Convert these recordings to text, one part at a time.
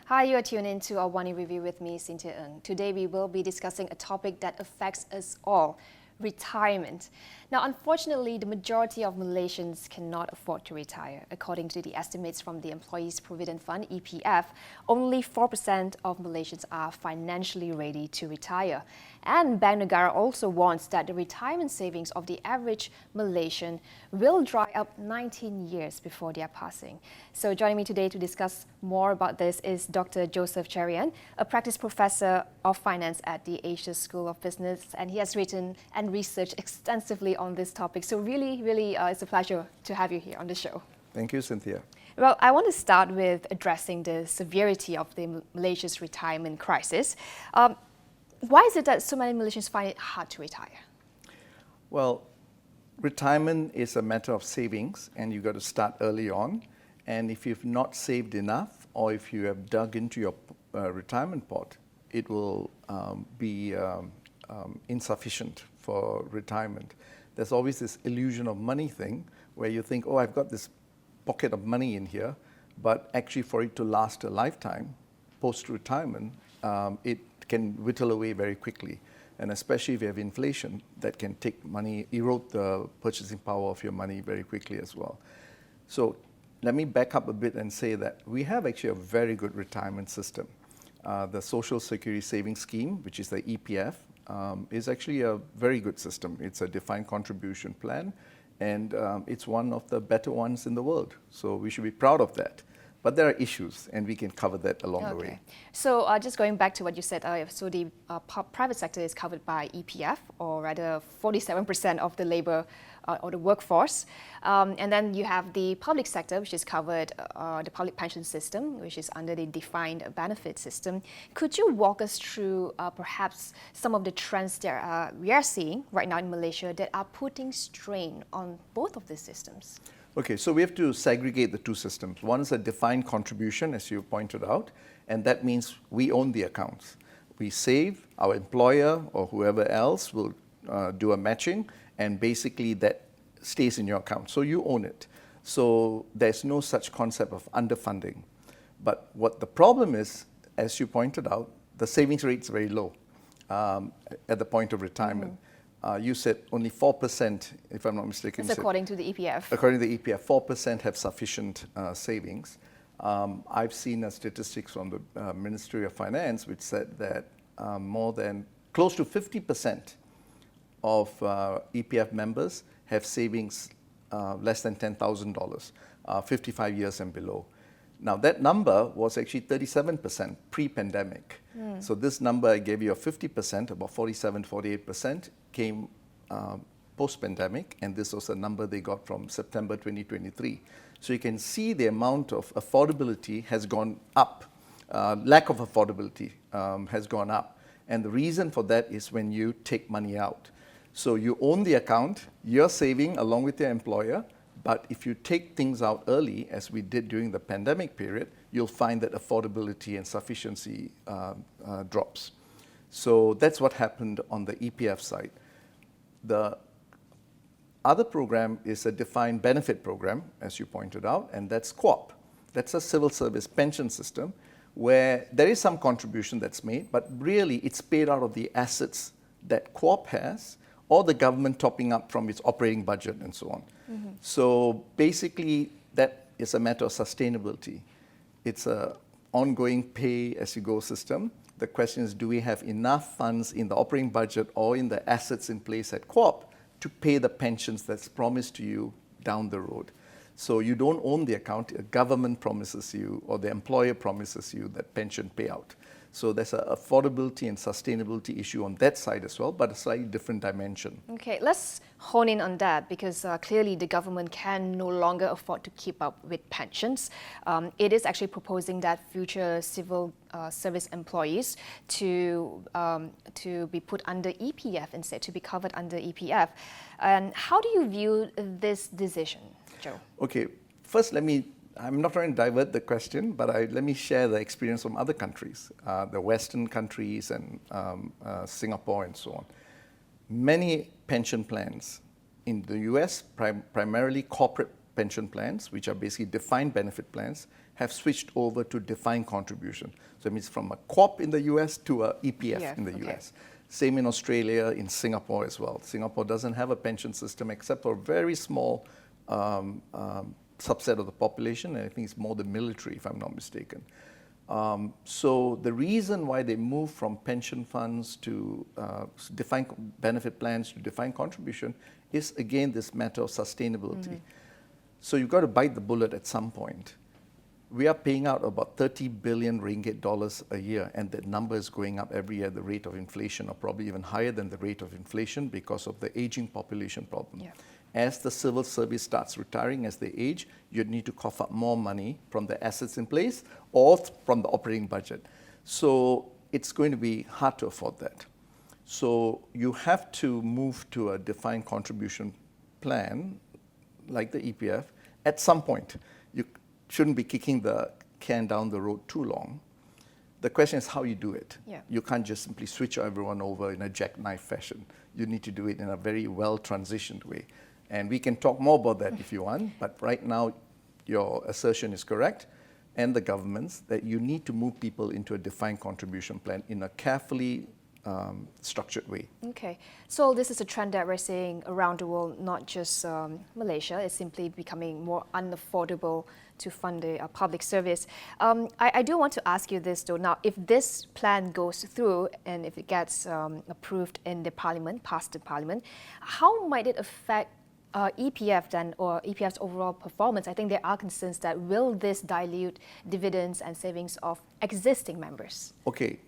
Hi, you are tuned in to AWANI Review with me, Cynthia Ng. Today we will be discussing a topic that affects us all, retirement. Now, unfortunately, the majority of Malaysians cannot afford to retire. According to the estimates from the Employees Provident Fund, EPF, only 4% of Malaysians are financially ready to retire. And Bank Negara also warns that the retirement savings of the average Malaysian will dry up 19 years before their passing. So joining me today to discuss more about this is Dr. Joseph Cherian, a practice professor of finance at the Asia School of Business, and he has written and researched extensively on this topic. So really, it's a pleasure to have you here on the show. Thank you, Cynthia. Well, I want to start with addressing the severity of the Malaysia's retirement crisis. Why is it that so many Malaysians find it hard to retire? Well, retirement is a matter of savings, and you've got to start early on. And if you've not saved enough, or if you have dug into your retirement pot, it will be insufficient for retirement. There's always this illusion of money thing where you think, oh, I've got this pocket of money in here, but actually for it to last a lifetime, post-retirement, it can whittle away very quickly. And especially if you have inflation, that can take money, erode the purchasing power of your money very quickly as well. So let me back up a bit and say that we have actually a very good retirement system. The Social Security Savings Scheme, which is the EPF, is actually a very good system. It's a defined contribution plan, and it's one of the better ones in the world. So we should be proud of that. But there are issues, and we can cover that along the way. So just going back to what you said earlier, so the private sector is covered by EPF, or rather 47% of the labor or the workforce. And then you have the public sector, which is covered, the public pension system, which is under the defined benefit system. Could you walk us through perhaps some of the trends that we are seeing right now in Malaysia that are putting strain on both of these systems? Okay, so we have to segregate the two systems. One is a defined contribution, as you pointed out, and that means we own the accounts. We save, our employer or whoever else will do a matching, and basically that stays in your account. So you own it. So there's no such concept of underfunding. But what the problem is, as you pointed out, the savings rate is very low at the point of retirement. You said only 4%, if I'm not mistaken. That's according to the EPF. According to the EPF, 4% have sufficient savings. I've seen statistics from the Ministry of Finance which said that more than close to 50% of EPF members have savings less than $10,000, 55 years and below. Now that number was actually 37% pre-pandemic. So this number I gave you of 50%, about 47, 48%, came post-pandemic, and this was a number they got from September 2023. So you can see the amount of affordability has gone up. Lack of affordability has gone up. And the reason for that is when you take money out. So you own the account, you're saving along with your employer, but if you take things out early, as we did during the pandemic period, you'll find that affordability and sufficiency drops. So that's what happened on the EPF side. The other program is a defined benefit program, as you pointed out, and that's QOP. That's a civil service pension system where there is some contribution that's made, but really it's paid out of the assets that QOP has, or the government topping up from its operating budget and so on. So basically, that is a matter of sustainability. It's an ongoing pay-as-you-go system. The question is, do we have enough funds in the operating budget or in the assets in place at QOP to pay the pensions that's promised to you down the road? So you don't own the account, a government promises you or the employer promises you that pension payout. So there's an affordability and sustainability issue on that side as well, but a slightly different dimension. Okay, let's hone in on that because clearly the government can no longer afford to keep up with pensions. It is actually proposing that future civil service employees to be put under EPF instead, to be covered under EPF. And how do you view this decision, Joe? Okay, first I'm not trying to divert the question, but let me share the experience from other countries, the Western countries and Singapore and so on. Many pension plans in the US, primarily corporate pension plans, which are basically defined benefit plans, have switched over to defined contribution. So it means from a co-op in the US to a EPF in the US. Same in Australia, in Singapore as well. Singapore doesn't have a pension system except for a very small subset of the population, and I think it's more the military, if I'm not mistaken. So the reason why they move from pension funds to defined benefit plans to defined contribution is, again, this matter of sustainability. So you've got to bite the bullet at some point. We are paying out about 30 billion ringgit dollars a year, and that number is going up every year at the rate of inflation, or probably even higher than the rate of inflation because of the aging population problem. As the civil service starts retiring as they age, you need to cough up more money from the assets in place or from the operating budget. So it's going to be hard to afford that. So you have to move to a defined contribution plan like the EPF at some point. You shouldn't be kicking the can down the road too long. The question is how you do it. You can't just simply switch everyone over in a jackknife fashion. You need to do it in a very well transitioned way. And we can talk more about that if you want, but right now your assertion is correct, and the government's, that you need to move people into a defined contribution plan in a carefully structured way. Okay, so this is a trend that we're seeing around the world, not just Malaysia. It's simply becoming more unaffordable to fund a public service. I do want to ask you this though. Now, if this plan goes through and if it gets approved in the parliament, past the parliament, how might it affect EPF then, or EPF's overall performance? I think there are concerns that will this dilute dividends and savings of existing members? Okay.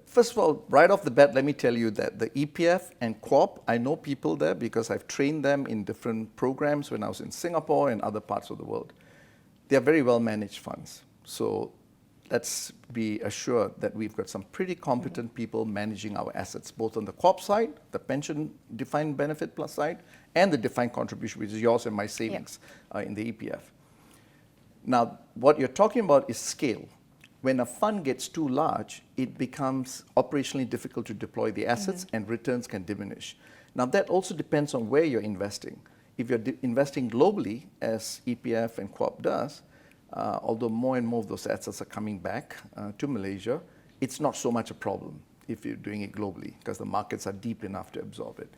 First of all, right off the bat, let me tell you that the EPF and co-op, I know people there because I've trained them in different programs when I was in Singapore and other parts of the world. They are very well managed funds. So let's be assured that we've got some pretty competent people managing our assets, both on the co-op side, the pension defined benefit plus side, and the defined contribution, which is yours and my savings in the EPF. Now, what you're talking about is scale. When a fund gets too large, it becomes operationally difficult to deploy the assets and returns can diminish. Now, that also depends on where you're investing. If you're investing globally, as EPF and co-op does, although more and more of those assets are coming back to Malaysia, it's not so much a problem if you're doing it globally because the markets are deep enough to absorb it.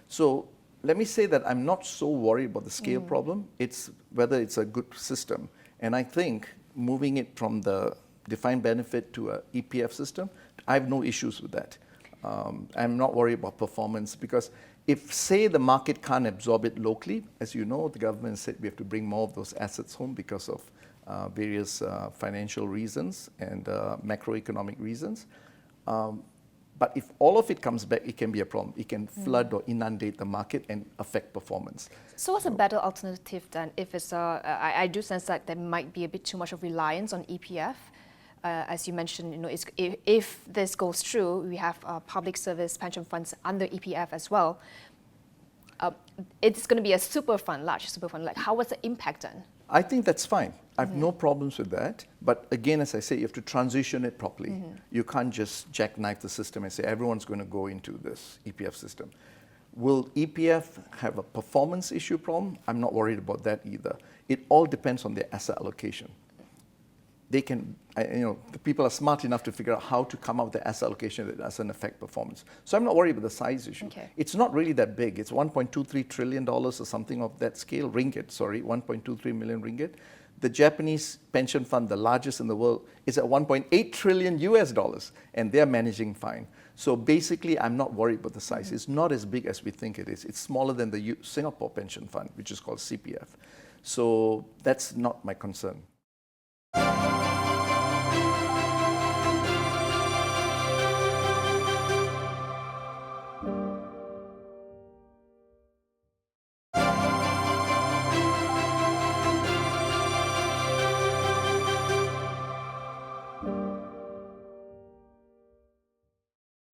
So let me say that I'm not so worried about the scale problem. It's whether it's a good system. And I think moving it from the defined benefit to a EPF system, I have no issues with that. I'm not worried about performance because if, say, the market can't absorb it locally, as you know, the government said we have to bring more of those assets home because of various financial reasons and macroeconomic reasons. But if all of it comes back, it can be a problem. It can flood or inundate the market and affect performance. So what's a better alternative then? If it's I do sense that there might be a bit too much of reliance on EPF. As you mentioned, you know, if this goes through, we have public service pension funds under EPF as well. It's going to be a super fund, large super fund. Like, how was the impact then? I think that's fine. I have no problems with that. But again, as I say, you have to transition it properly. You can't just jackknife the system and say everyone's going to go into this EPF system. Will EPF have a performance issue problem? I'm not worried about that either. It all depends on their asset allocation. They can, the people are smart enough to figure out how to come up with the asset allocation that doesn't affect performance. So I'm not worried about the size issue. It's not really that big. It's $1.23 trillion or something of that scale, 1.23 million ringgit. The Japanese pension fund, the largest in the world, is at 1.8 trillion US dollars, and they're managing fine. So basically, I'm not worried about the size. It's not as big as we think it is. It's smaller than the Singapore pension fund, which is called CPF. So that's not my concern.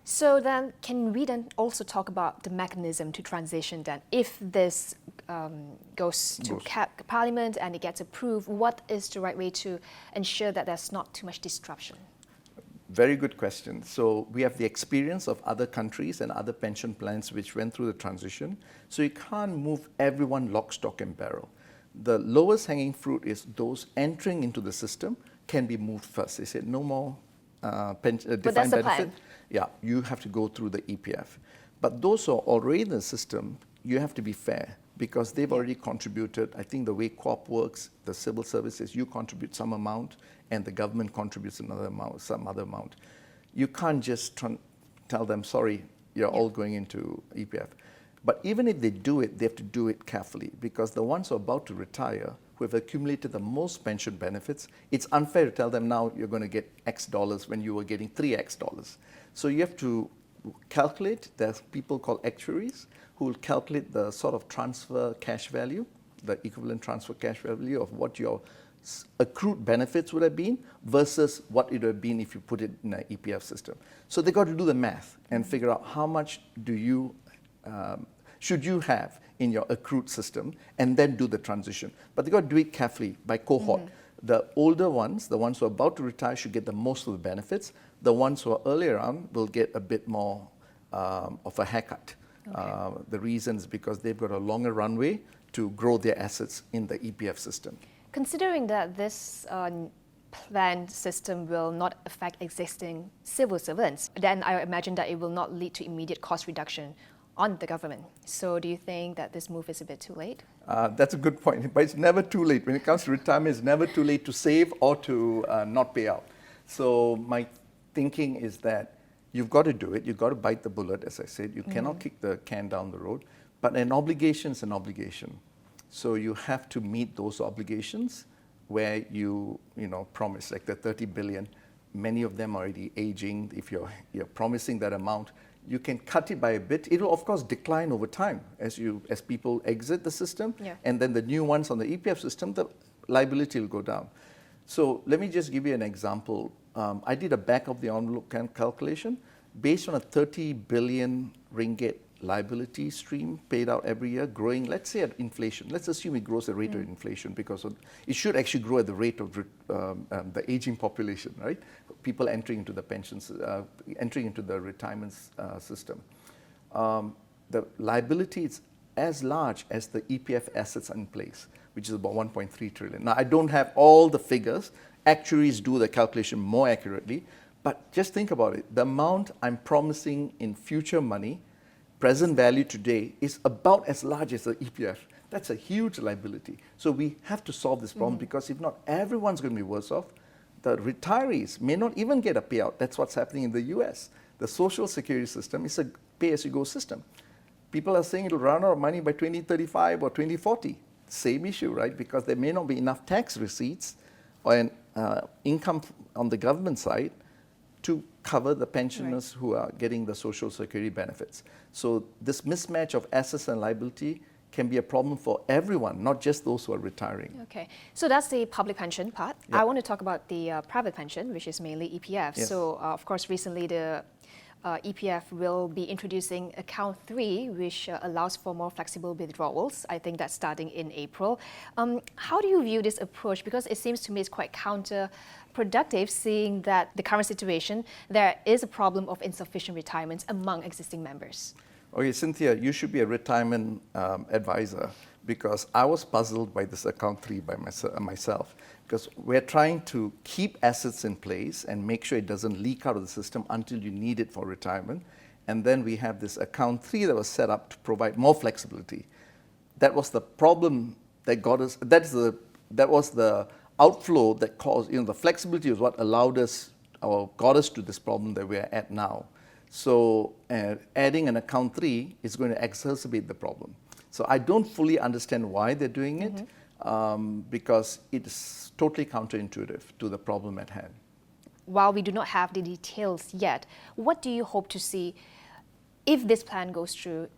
So then, can we then also talk about the mechanism to transition then? If this goes to Parliament and it gets approved, what is the right way to ensure that there's not too much disruption? Very good question. So we have the experience of other countries and other pension plans which went through the transition. So you can't move everyone lock, stock and barrel. The lowest hanging fruit is those entering into the system can be moved first. They said no more defined that's the benefit. plan. Yeah, you have to go through the EPF. But those who are already in the system, you have to be fair because they've already contributed. I think the way co-op works, the civil services, you contribute some amount and the government contributes another amount, some other amount. You can't just tell them, sorry, you're all going into EPF. But even if they do it, they have to do it carefully because the ones who are about to retire, who have accumulated the most pension benefits, it's unfair to tell them now you're going to get X dollars when you were getting 3X dollars. So you have to calculate. There's people called actuaries who will calculate the sort of transfer cash value, the equivalent transfer cash value of what your accrued benefits would have been versus what it would have been if you put it in an EPF system. So they got to do the math and figure out how much do you should you have in your accrued system and then do the transition. But they got to do it carefully by cohort. The older ones, the ones who are about to retire, should get the most of the benefits. The ones who are earlier on will get a bit more of a haircut. Okay. The reason is because they've got a longer runway to grow their assets in the EPF system. Considering that this planned system will not affect existing civil servants, then I imagine that it will not lead to immediate cost reduction on the government. So do you think that this move is a bit too late? That's a good point, but it's never too late. When it comes to retirement, it's never too late to save or to not pay out. So my thinking is that you've got to do it. You've got to bite the bullet, as I said. You cannot kick the can down the road. But an obligation is an obligation. So you have to meet those obligations where you promise, like the 30 billion. Many of them are already aging. If you're promising that amount, you can cut it by a bit. It will, of course, decline over time as people exit the system. Yeah. And then the new ones on the EPF system, the liability will go down. So let me just give you an example. I did a back of the envelope calculation based on a 30 billion ringgit liability stream paid out every year, growing, let's say, at inflation. Let's assume it grows at the rate of inflation because it should actually grow at the rate of the aging population, right? People entering into the pensions, entering into the retirement system. The liability is as large as the EPF assets in place, which is about 1.3 trillion. Now, I don't have all the figures. Actuaries do the calculation more accurately, but just think about it. The amount I'm promising in future money, present value today, is about as large as the EPF. That's a huge liability. So we have to solve this problem because if not, everyone's going to be worse off. The retirees may not even get a payout. That's what's happening in the US. The social security system is a pay-as-you-go system. People are saying it'll run out of money by 2035 or 2040. Same issue, right? Because there may not be enough tax receipts or income on the government side to cover the pensioners who are getting the social security benefits. So this mismatch of assets and liability can be a problem for everyone, not just those who are retiring. Okay, so that's the public pension part. Yeah. I want to talk about the private pension, which is mainly EPF. Yes. So, of course, recently the EPF will be introducing Account 3, which allows for more flexible withdrawals. I think that's starting in April. How do you view this approach? Because it seems to me it's quite counterproductive, seeing that the current situation, there is a problem of insufficient retirements among existing members. Okay, Cynthia, you should be a retirement advisor because I was puzzled by this Account 3 by myself because we're trying to keep assets in place and make sure it doesn't leak out of the system until you need it for retirement. And then we have this Account 3 that was set up to provide more flexibility. That was the problem that got us, that was the outflow that caused, the flexibility was what allowed us or got us to this problem that we're at now. So adding an Account 3 is going to exacerbate the problem. So I don't fully understand why they're doing it because it's totally counterintuitive to the problem at hand. While we do not have the details yet, what do you hope to see if this plan goes through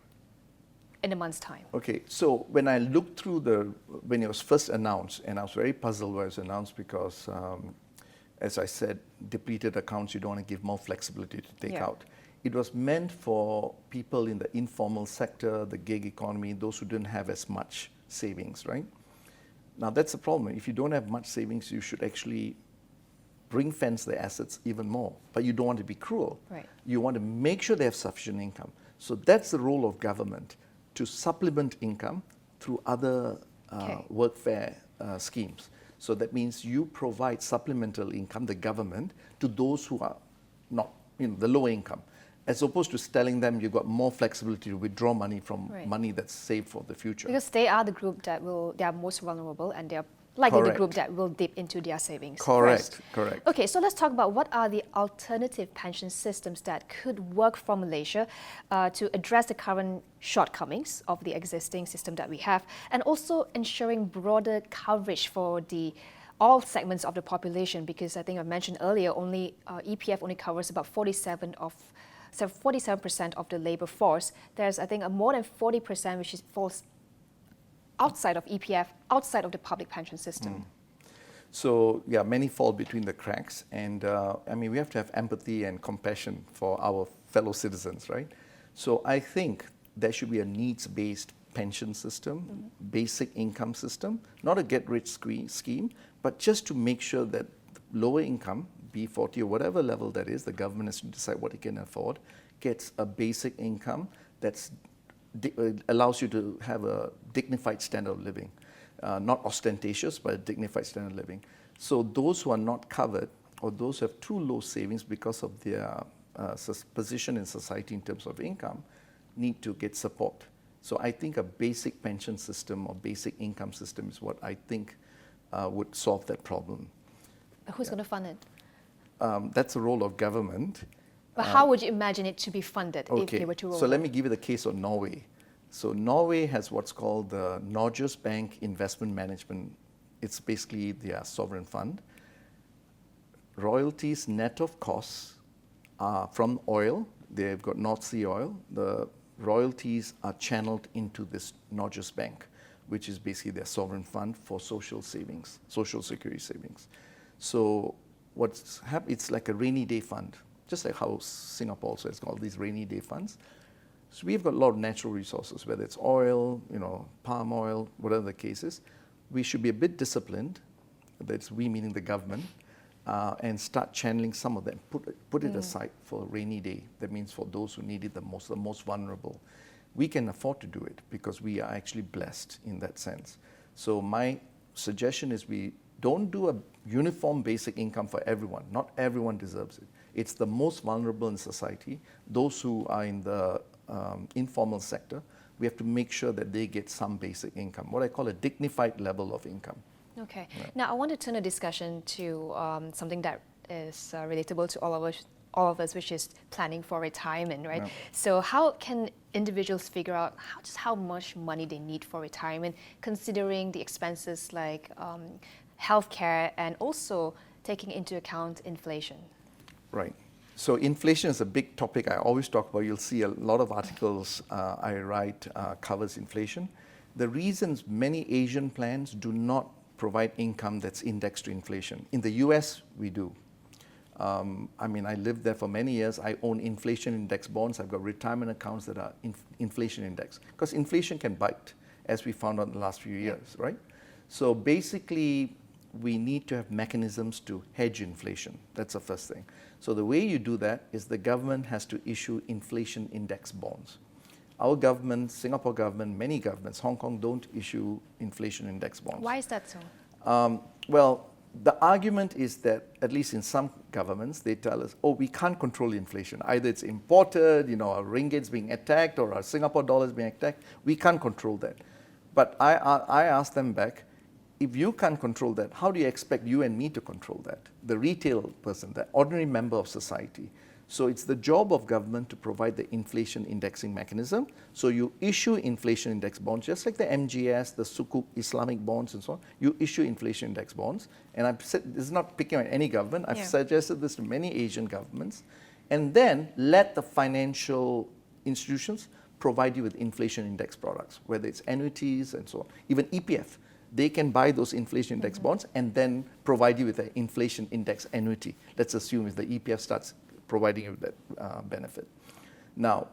in a month's time? Okay, so when I looked through when it was first announced, and I was very puzzled when it was announced because, as I said, depleted accounts, you don't want to give more flexibility to take out. It was meant for people in the informal sector, the gig economy, those who didn't have as much savings, right? Now that's the problem. If you don't have much savings, you should actually ring-fence the assets even more. But you don't want to be cruel. Right. You want to make sure they have sufficient income. So that's the role of government, to supplement income through other workfare schemes. So that means you provide supplemental income, the government, to those who are not, the low income, as opposed to telling them you've got more flexibility to withdraw money from money that's saved for the future. Because they are the group they are most vulnerable, and they are likely the group that will dip into their savings first. Correct. Okay, so let's talk about what are the alternative pension systems that could work for Malaysia to address the current shortcomings of the existing system that we have, and also ensuring broader coverage for all segments of the population, because I think I mentioned earlier, EPF only covers about 47% of the labor force. There's, I think, more than 40% which falls outside of EPF, outside of the public pension system. So yeah, many fall between the cracks, and we have to have empathy and compassion for our fellow citizens, right? So I think there should be a needs-based pension system, basic income system, not a get-rich scheme, but just to make sure that lower income, B40 or whatever level that is, the government has to decide what it can afford, gets a basic income that's allows you to have a dignified standard of living, not ostentatious, but a dignified standard of living. So those who are not covered, or those who have too low savings because of their position in society in terms of income, need to get support. So I think a basic pension system or basic income system is what I think would solve that problem. Who's going to fund it? That's the role of government. But how would you imagine it to be funded if they were to roll? So let me give you the case of Norway. So Norway has what's called the Norges Bank Investment Management. It's basically their sovereign fund. Royalties net of costs are from oil. They've got North Sea oil. The royalties are channeled into this Norges Bank, which is basically their sovereign fund for social savings, social security savings. So what's happened, it's like a rainy day fund, just like how Singapore also has got these rainy day funds. So we've got a lot of natural resources, whether it's oil, palm oil, whatever the case is. We should be a bit disciplined, that's we meaning the government, and start channeling some of them, put it aside for a rainy day. That means for those who need it the most vulnerable. We can afford to do it because we are actually blessed in that sense. So my suggestion is we don't do a uniform basic income for everyone. Not everyone deserves it. It's the most vulnerable in society, those who are in the informal sector. We have to make sure that they get some basic income, what I call a dignified level of income. Okay. Yeah. Now I want to turn the discussion to something that is relatable to all of us, which is planning for retirement, right? Yeah. So how can individuals figure out how much money they need for retirement, considering the expenses like healthcare and also taking into account inflation? Right. So inflation is a big topic I always talk about. You'll see a lot of articles I write covers inflation. The reasons many Asian plans do not provide income that's indexed to inflation. In the US, we do. I lived there for many years. I own inflation index bonds. I've got retirement accounts that are inflation indexed. Because inflation can bite, as we found out in the last few years, right? So basically, we need to have mechanisms to hedge inflation. That's the first thing. So the way you do that is the government has to issue inflation index bonds. Our government, Singapore government, many governments, Hong Kong don't issue inflation index bonds. Why is that so? Well, the argument is that, at least in some governments, they tell us, we can't control inflation. Either it's imported, our ringgit's being attacked, or our Singapore dollar's being attacked. We can't control that. But I asked them back, if you can't control that, how do you expect you and me to control that? The retail person, the ordinary member of society. So it's the job of government to provide the inflation indexing mechanism. So you issue inflation index bonds, just like the MGS, the Sukuk Islamic bonds and so on. You issue inflation index bonds. And I've said, this is not picking on any government. I've suggested this to many Asian governments. And then let the financial institutions provide you with inflation index products, whether it's annuities and so on. Even EPF. They can buy those inflation index bonds and then provide you with an inflation index annuity. Let's assume if the EPF starts providing you with that benefit. Now,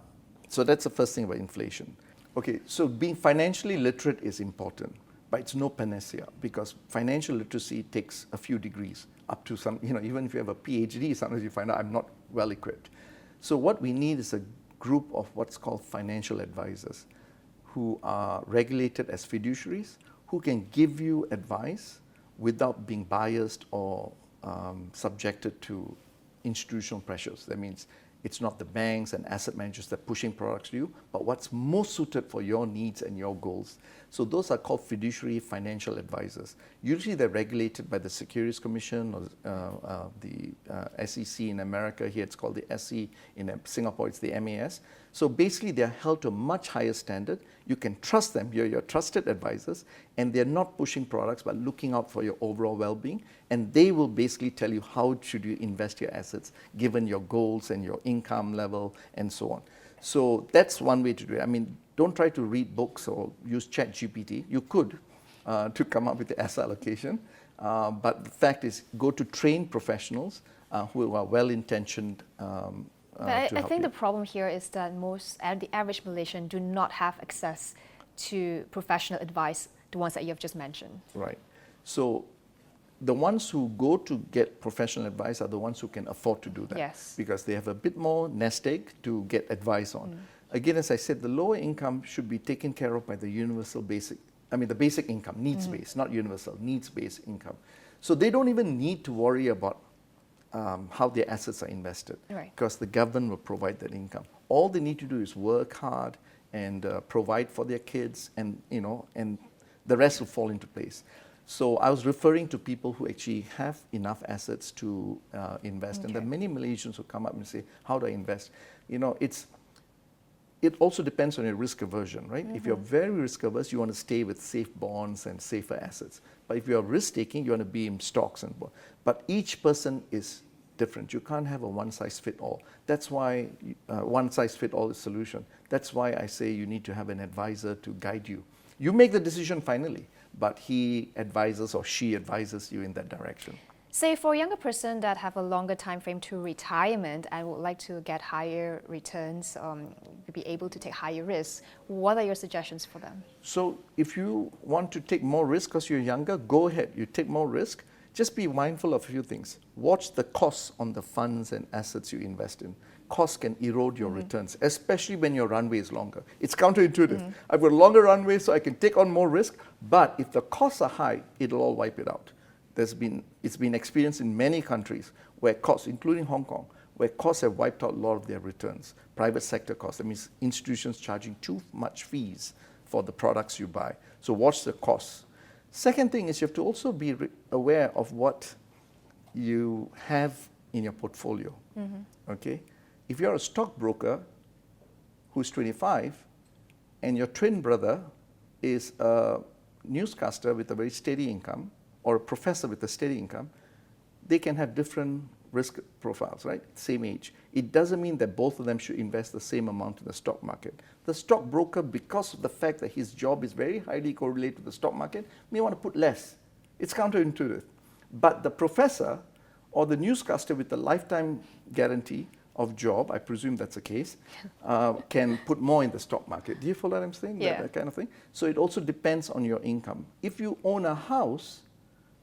so that's the first thing about inflation. Okay, so being financially literate is important, but it's no panacea because financial literacy takes a few degrees up to some, even if you have a PhD, sometimes you find out I'm not well equipped. So what we need is a group of what's called financial advisors who are regulated as fiduciaries, who can give you advice without being biased or subjected to institutional pressures. That means it's not the banks and asset managers that are pushing products to you, but what's most suited for your needs and your goals. So those are called fiduciary financial advisors. Usually they're regulated by the Securities Commission or the SEC in America. Here it's called the SE. In Singapore it's the MAS. So basically they're held to a much higher standard. You can trust them. You're your trusted advisors, and they're not pushing products but looking out for your overall well-being. And they will basically tell you how should you invest your assets given your goals and your income level and so on. So that's one way to do it. I mean, don't try to read books or use ChatGPT. You could to come up with the asset allocation. But the fact is, go to trained professionals who are well-intentioned. But I think the problem here is that the average Malaysian do not have access to professional advice, the ones that you have just mentioned. Right. So the ones who go to get professional advice are the ones who can afford to do that. Yes. Because they have a bit more nest egg to get advice on. Again, as I said, the lower income should be taken care of by the the basic income, needs-based, not universal, needs-based income. So they don't even need to worry about how their assets are invested, right, because the government will provide that income. All they need to do is work hard and provide for their kids, and and the rest will fall into place. So I was referring to people who actually have enough assets to invest, and there are many Malaysians who come up and say, "How do I invest?" It also depends on your risk aversion, right? If you're very risk averse, you want to stay with safe bonds and safer assets. But if you're risk taking, you want to be in stocks and bonds. But each person is different. You can't have a one size fit all. That's why one size fit all is solution. That's why I say you need to have an advisor to guide you. You make the decision finally, but he advises or she advises you in that direction. Say for a younger person that have a longer time frame to retirement and would like to get higher returns, be able to take higher risks, what are your suggestions for them? So if you want to take more risk because you're younger, go ahead. You take more risk. Just be mindful of a few things. Watch the costs on the funds and assets you invest in. Costs can erode your returns, especially when your runway is longer. It's counterintuitive. I've got a longer runway so I can take on more risk, but if the costs are high, it'll all wipe it out. It's been experienced in many countries where costs, including Hong Kong, where costs have wiped out a lot of their returns. Private sector costs, that means institutions charging too much fees for the products you buy. So watch the costs. Second thing is you have to also be aware of what you have in your portfolio. Okay? If you're a stockbroker who's 25 and your twin brother is a newscaster with a very steady income, or a professor with a steady income, they can have different risk profiles, right? Same age. It doesn't mean that both of them should invest the same amount in the stock market. The stockbroker, because of the fact that his job is very highly correlated to the stock market, may want to put less. It's counterintuitive. But the professor or the newscaster with the lifetime guarantee of job, I presume that's the case, can put more in the stock market. Do you follow what I'm saying? Yeah. That kind of thing. So it also depends on your income. If you own a house,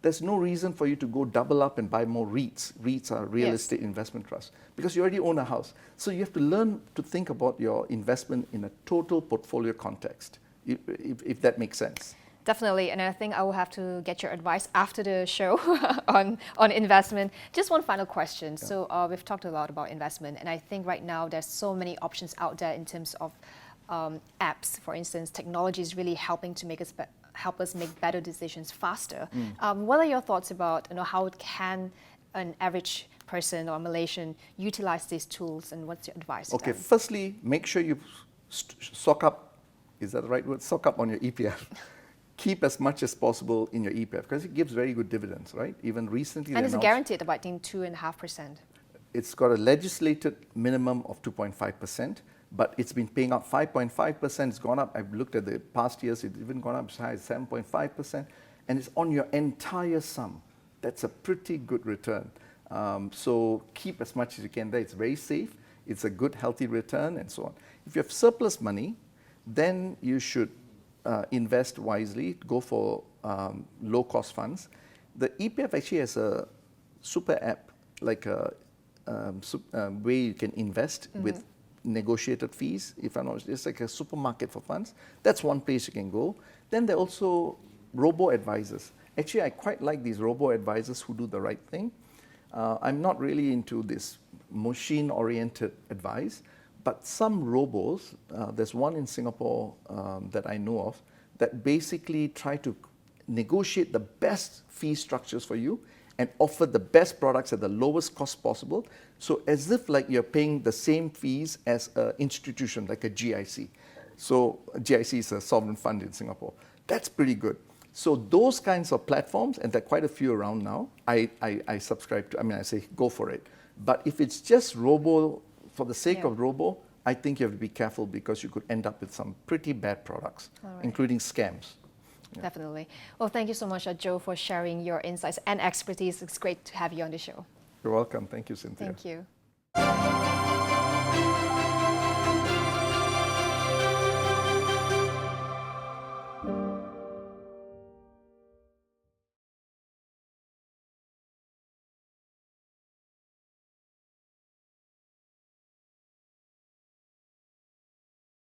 there's no reason for you to go double up and buy more REITs. REITs are real estate investment trusts, because you already own a house. So you have to learn to think about your investment in a total portfolio context, if that makes sense. Definitely, and I think I will have to get your advice after the show on investment. Just one final question. Yeah. So we've talked a lot about investment, and I think right now there's so many options out there in terms of apps. For instance, technology is really helping to help us make better decisions faster. What are your thoughts about how can an average person or Malaysian utilize these tools, and what's your advice? Okay, firstly, make sure you stock up. Is that the right word? Stock up on your EPF. Keep as much as possible in your EPF because it gives very good dividends, right? Even recently, and it's guaranteed about 2.5%. It's got a legislated minimum of 2.5%. But it's been paying out 5.5%. It's gone up. I've looked at the past years. It's even gone up as high as 7.5%. And it's on your entire sum. That's a pretty good return. So keep as much as you can there. It's very safe. It's a good, healthy return and so on. If you have surplus money, then you should invest wisely. Go for low-cost funds. The EPF actually has a super app, like a way you can invest with negotiated fees, if I'm not, it's like a supermarket for funds. That's one place you can go. Then there are also robo-advisors. Actually, I quite like these robo-advisors who do the right thing. I'm not really into this machine-oriented advice, but some robos, there's one in Singapore that I know of, that basically try to negotiate the best fee structures for you and offer the best products at the lowest cost possible. So as if like you're paying the same fees as an institution like a GIC. So GIC is a sovereign fund in Singapore. That's pretty good. So those kinds of platforms, and there are quite a few around now, I subscribe to. I mean, I say go for it. But if it's just robo, for the sake of robo, I think you have to be careful because you could end up with some pretty bad products, including scams. Yeah. Definitely. Well, thank you so much, Joe, for sharing your insights and expertise. It's great to have you on the show. You're welcome. Thank you, Cynthia. Thank you.